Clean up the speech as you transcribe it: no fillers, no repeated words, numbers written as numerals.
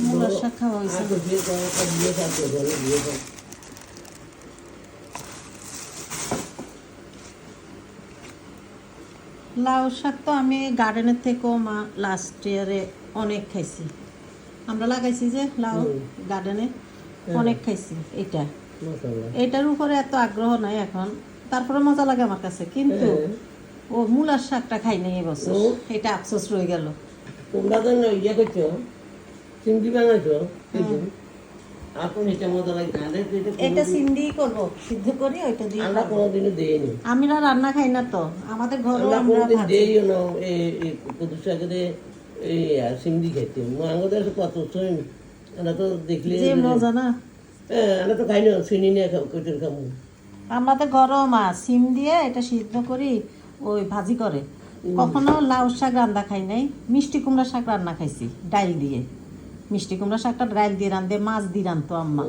মূলার শাক খাওয়া হয়েছে। লাউ শাক তো আমি গার্ডেনের থেকেও মা লাস্ট ইয়ারে অনেক খাইছি। আমরা লাগাইছি যে লাউ গার্ডেনে, অনেক খাইছি। এটার উপরে এত আগ্রহ নাই এখন, তারপরে মজা লাগে আমার কাছে। কিন্তু ও মূলার শাকটা খাই নাই এবছর, এটা আফসোস রয়ে গেল। তোমরা তো ইয়ে করছো, চিংড়ি বানাইছো, এটা সিন্দি করব, সিদ্ধ করে ওইটা দিয়ে আমরা কোনোদিনও দেইনি। আমি না রান্না খাই না তো, আমাদের ঘরে আমরা দেইও না। এই কদু শাকের এই সিংড়ি খাইতে আমাদের কত আমরা তো দেখলে যে মজা না। হ্যাঁ, আমরা তো খাই না, চিনি নিয়ে কইতে খাবো। আমাদের ঘরেও মা সিম দিয়ে এটা সিদ্ধ করি, ওই ভাজি করে। কখনো লাউ শাক রান্না খাই নাই। মিষ্টি কুমড়া শাক রান্না খাইছি ডাইল দিয়ে। মিষ্টি কুমড়া শাকটা ডাইল দিয়ে রান্ধে, মাছ দিয়ে রান্ধতো আম্মা।